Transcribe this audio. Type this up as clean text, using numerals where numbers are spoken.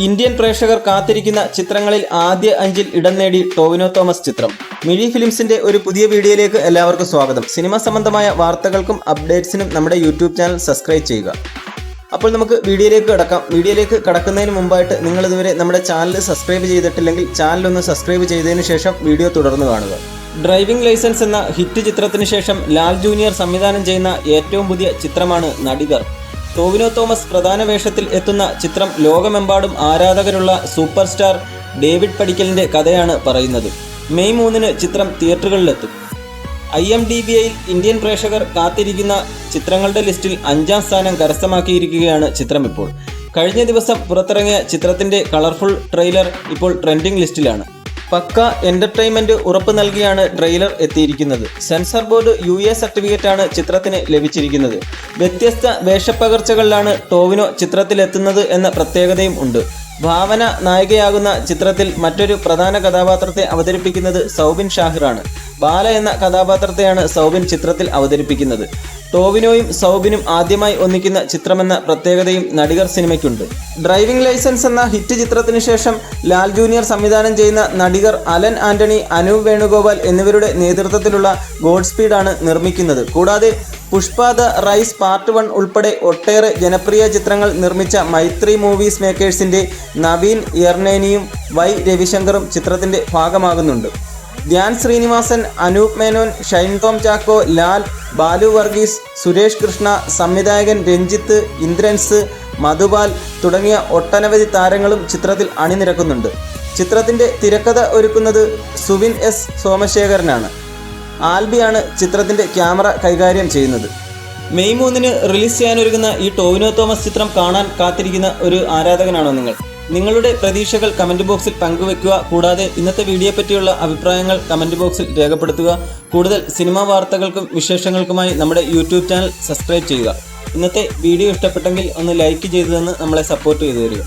Indian പ്രേക്ഷകർ കാത്തിരിക്കുന്ന ചിത്രങ്ങളിൽ ആദ്യ 5-ൽ ഇടം നേടി ടോവിനോ തോമസ് ചിത്രം. മിഴി ഫിലിംസിന്റെ ഒരു പുതിയ വീഡിയോയിലേക്ക് എല്ലാവർക്കും സ്വാഗതം. സിനിമ സംബന്ധമായ വാർത്തകൾക്കും അപ്ഡേറ്റ്സിനും നമ്മുടെ യൂട്യൂബ് ചാനൽ സബ്സ്ക്രൈബ് ചെയ്യുക. അപ്പോൾ നമുക്ക് വീഡിയോയിലേക്ക് കടക്കാം. വീഡിയോയിലേക്ക് കടക്കുന്നതിന് മുമ്പായിട്ട് നിങ്ങൾ ഇതുവരെ നമ്മുടെ ചാനൽ സബ്സ്ക്രൈബ് ചെയ്തിട്ടില്ലെങ്കിൽ ചാനലൊന്ന് സബ്സ്ക്രൈബ് ചെയ്തതിന് ശേഷം വീഡിയോ തുടർന്ന് കാണുക. ഡ്രൈവിംഗ് ലൈസൻസ് എന്ന ഹിറ്റ് ചിത്രത്തിന് ശേഷം ലാൽ ജൂനിയർ സംവിധാനം ചെയ്യുന്ന ഏറ്റവും പുതിയ ചിത്രമാണ് നടികർ. ടോവിനോ തോമസ് പ്രധാന വേഷത്തിൽ എത്തുന്ന ചിത്രം ലോകമെമ്പാടും ആരാധകരുള്ള സൂപ്പർ സ്റ്റാർ ഡേവിഡ് പടിക്കലിൻ്റെ കഥയാണ് പറയുന്നത്. മെയ് 3-ന് ചിത്രം തിയേറ്ററുകളിലെത്തും. IMDbയിൽ ഇന്ത്യൻ പ്രേക്ഷകർ കാത്തിരിക്കുന്ന ചിത്രങ്ങളുടെ ലിസ്റ്റിൽ 5-ാം സ്ഥാനം കരസ്ഥമാക്കിയിരിക്കുകയാണ് ചിത്രം ഇപ്പോൾ. കഴിഞ്ഞ ദിവസം പുറത്തിറങ്ങിയ ചിത്രത്തിൻ്റെ കളർഫുൾ ട്രെയിലർ ഇപ്പോൾ ട്രെൻഡിംഗ് ലിസ്റ്റിലാണ്. പക്ക എൻ്റർടൈൻമെൻറ്റ് ഉറപ്പ് നൽകിയാണ് ട്രെയിലർ എത്തിയിരിക്കുന്നത്. സെൻസർ ബോർഡ് UA സർട്ടിഫിക്കറ്റാണ് ചിത്രത്തിന് ലഭിച്ചിരിക്കുന്നത്. വ്യത്യസ്ത വേഷപ്പകർച്ചകളിലാണ് ടോവിനോ ചിത്രത്തിലെത്തുന്നത് എന്ന പ്രത്യേകതയും ഉണ്ട്. ഭാവന നായികയാകുന്ന ചിത്രത്തിൽ മറ്റൊരു പ്രധാന കഥാപാത്രത്തെ അവതരിപ്പിക്കുന്നത് സൗബിൻ ഷാഹിറാണ്. ബാല എന്ന കഥാപാത്രത്തെയാണ് സൗബിൻ ചിത്രത്തിൽ അവതരിപ്പിക്കുന്നത്. ടോവിനോയും സൗബിനും ആദ്യമായി ഒന്നിക്കുന്ന ചിത്രമെന്ന പ്രത്യേകതയും നടികർ സിനിമയ്ക്കുണ്ട്. ഡ്രൈവിംഗ് ലൈസൻസ് എന്ന ഹിറ്റ് ചിത്രത്തിന് ശേഷം ലാൽ ജൂനിയർ സംവിധാനം ചെയ്യുന്ന നടികർ അലൻ ആന്റണി, അനൂപ് വേണുഗോപാൽ എന്നിവരുടെ നേതൃത്വത്തിലുള്ള ഗോഡ് സ്പീഡാണ് നിർമ്മിക്കുന്നത്. കൂടാതെ പുഷ്പ ദ റൈസ് പാർട്ട് 1 ഉൾപ്പെടെ ഒട്ടേറെ ജനപ്രിയ ചിത്രങ്ങൾ നിർമ്മിച്ച മൈത്രി മൂവീസ് മേക്കേഴ്സിൻ്റെ നവീൻ യർനേനിയും Y രവിശങ്കറും ചിത്രത്തിൻ്റെ ഭാഗമാകുന്നുണ്ട്. ധ്യാൻ ശ്രീനിവാസൻ, അനൂപ് മേനോൻ, ഷൈൻ ടോം ചാക്കോ, ലാൽ, ബാലു വർഗീസ്, സുരേഷ് കൃഷ്ണ, സംവിധായകൻ രഞ്ജിത്ത്, ഇന്ദ്രൻസ്, മധുപാൽ തുടങ്ങിയ ഒട്ടനവധി താരങ്ങളും ചിത്രത്തിൽ അണിനിരക്കുന്നുണ്ട്. ചിത്രത്തിൻ്റെ തിരക്കഥ ഒരുക്കുന്നത് സുവിൻ S സോമശേഖരനാണ്. ആൽബിയാണ് ചിത്രത്തിൻ്റെ ക്യാമറ കൈകാര്യം ചെയ്യുന്നത്. മെയ് 3-ന് റിലീസ് ചെയ്യാനൊരുങ്ങുന്ന ഈ ടോവിനോ തോമസ് ചിത്രം കാണാൻ കാത്തിരിക്കുന്ന ഒരു ആരാധകനാണോ നിങ്ങൾ? നിങ്ങളുടെ പ്രതീക്ഷകൾ കമൻറ്റ് ബോക്സിൽ പങ്കുവെക്കുക. കൂടാതെ ഇന്നത്തെ വീഡിയോയെ പറ്റിയുള്ള അഭിപ്രായങ്ങൾ കമൻറ്റ് ബോക്സിൽ രേഖപ്പെടുത്തുക. കൂടുതൽ സിനിമാ വാർത്തകൾക്കും വിശേഷങ്ങൾക്കുമായി നമ്മുടെ യൂട്യൂബ് ചാനൽ സബ്സ്ക്രൈബ് ചെയ്യുക. ഇന്നത്തെ വീഡിയോ ഇഷ്ടപ്പെട്ടെങ്കിൽ ഒന്ന് ലൈക്ക് ചെയ്തു തന്ന് നമ്മളെ സപ്പോർട്ട് ചെയ്തു തരിക.